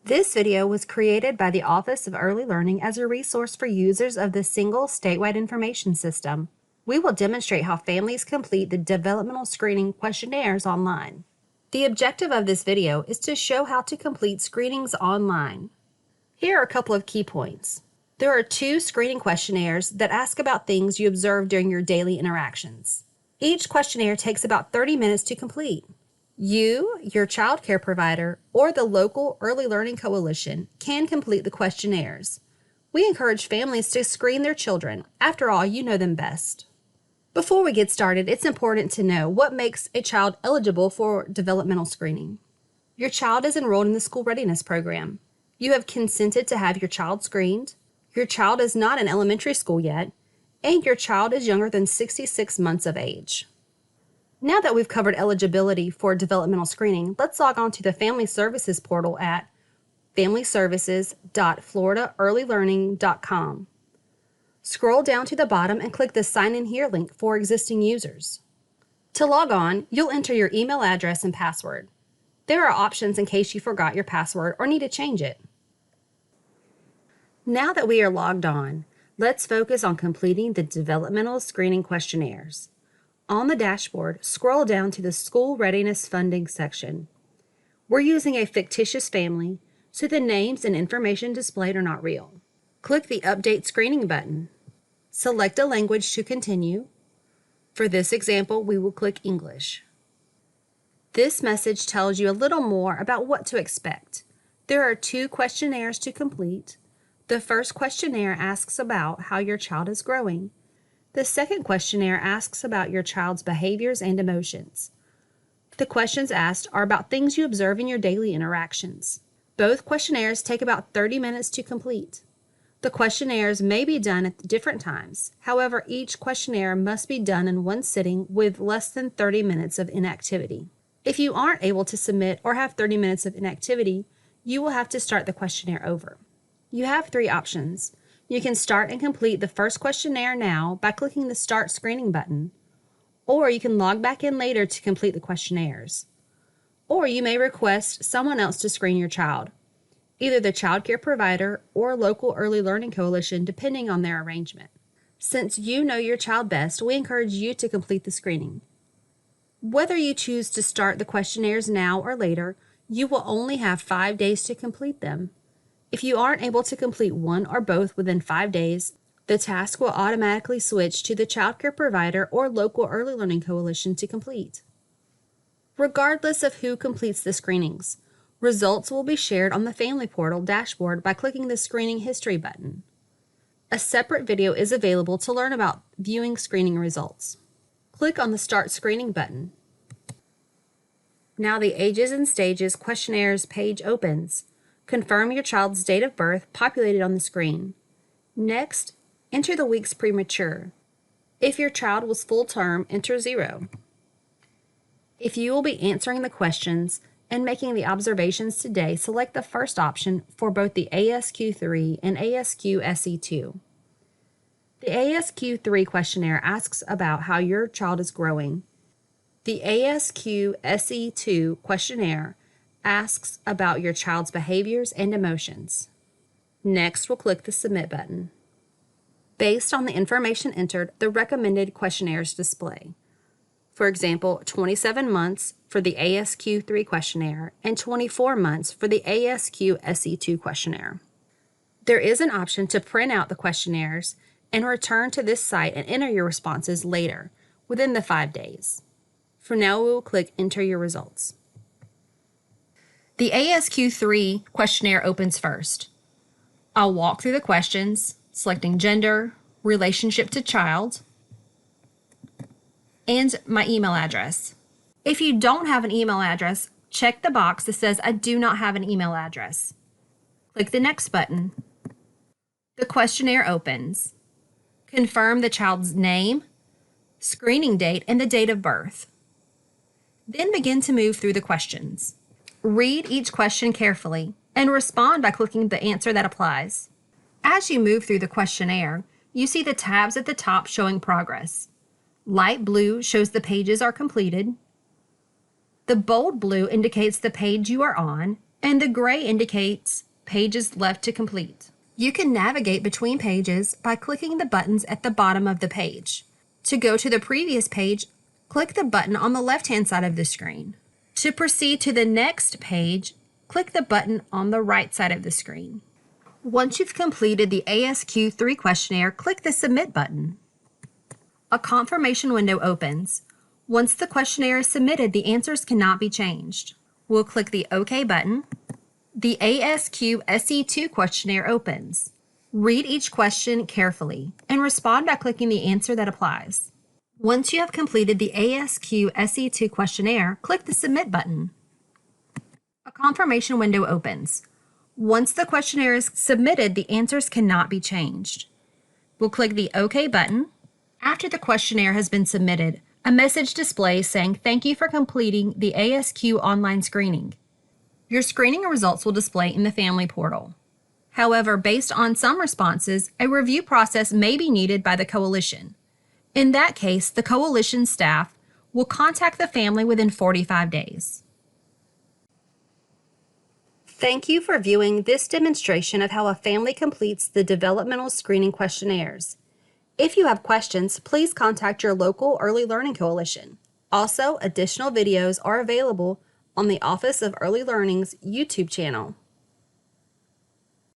This video was created by the Office of Early Learning as a resource for users of the single statewide information system. We will demonstrate how families complete the developmental screening questionnaires online. The objective of this video is to show how to complete screenings online. Here are a couple of key points. There are 2 screening questionnaires that ask about things you observe during your daily interactions. Each questionnaire takes about 30 minutes to complete. You, your child care provider, or the local Early Learning Coalition can complete the questionnaires. We encourage families to screen their children. After all, you know them best. Before we get started, it's important to know what makes a child eligible for developmental screening. Your child is enrolled in the school readiness program. You have consented to have your child screened. Your child is not in elementary school yet, and your child is younger than 66 months of age. Now that we've covered eligibility for developmental screening, let's log on to the Family Services portal at familyservices.floridaearlylearning.com. Scroll down to the bottom and click the Sign In Here link for existing users. To log on, you'll enter your email address and password. There are options in case you forgot your password or need to change it. Now that we are logged on, let's focus on completing the developmental screening questionnaires. On the dashboard, scroll down to the School Readiness Funding section. We're using a fictitious family, so the names and information displayed are not real. Click the Update Screening button. Select a language to continue. For this example, we will click English. This message tells you a little more about what to expect. There are 2 questionnaires to complete. The first questionnaire asks about how your child is growing. The second questionnaire asks about your child's behaviors and emotions. The questions asked are about things you observe in your daily interactions. Both questionnaires take about 30 minutes to complete. The questionnaires may be done at different times. However, each questionnaire must be done in one sitting with less than 30 minutes of inactivity. If you aren't able to submit or have 30 minutes of inactivity, you will have to start the questionnaire over. You have 3 options. You can start and complete the first questionnaire now by clicking the Start Screening button, or you can log back in later to complete the questionnaires. Or you may request someone else to screen your child, either the child care provider or local Early Learning Coalition, depending on their arrangement. Since you know your child best, we encourage you to complete the screening. Whether you choose to start the questionnaires now or later, you will only have 5 days to complete them. If you aren't able to complete one or both within 5 days, the task will automatically switch to the child care provider or local Early Learning Coalition to complete. Regardless of who completes the screenings, results will be shared on the Family Portal dashboard by clicking the Screening History button. A separate video is available to learn about viewing screening results. Click on the Start Screening button. Now the Ages and Stages Questionnaires page opens. Confirm your child's date of birth populated on the screen. Next, enter the weeks premature. If your child was full term, enter 0. If you will be answering the questions and making the observations today, select the first option for both the ASQ3 and ASQ SE2. The ASQ3 questionnaire asks about how your child is growing. The ASQ SE2 questionnaire asks about your child's behaviors and emotions. Next, we'll click the Submit button. Based on the information entered, the recommended questionnaires display. For example, 27 months for the ASQ3 questionnaire and 24 months for the ASQ SE2 questionnaire. There is an option to print out the questionnaires and return to this site and enter your responses later, within the 5 days. For now, we will click Enter Your Results. The ASQ3 questionnaire opens first. I'll walk through the questions, selecting gender, relationship to child, and my email address. If you don't have an email address, check the box that says I do not have an email address. Click the Next button. The questionnaire opens. Confirm the child's name, screening date, and the date of birth. Then begin to move through the questions. Read each question carefully and respond by clicking the answer that applies. As you move through the questionnaire, you see the tabs at the top showing progress. Light blue shows the pages are completed. The bold blue indicates the page you are on, and the gray indicates pages left to complete. You can navigate between pages by clicking the buttons at the bottom of the page. To go to the previous page, click the button on the left-hand side of the screen. To proceed to the next page, click the button on the right side of the screen. Once you've completed the ASQ3 questionnaire, click the Submit button. A confirmation window opens. Once the questionnaire is submitted, the answers cannot be changed. We'll click the OK button. The ASQ SE2 questionnaire opens. Read each question carefully and respond by clicking the answer that applies. Once you have completed the ASQ SE2 questionnaire, click the Submit button. A confirmation window opens. Once the questionnaire is submitted, the answers cannot be changed. We'll click the OK button. After the questionnaire has been submitted, a message displays saying, "Thank you for completing the ASQ online screening." Your screening results will display in the Family Portal. However, based on some responses, a review process may be needed by the Coalition. In that case, the Coalition staff will contact the family within 45 days. Thank you for viewing this demonstration of how a family completes the Developmental Screening Questionnaires. If you have questions, please contact your local Early Learning Coalition. Also, additional videos are available on the Office of Early Learning's YouTube channel.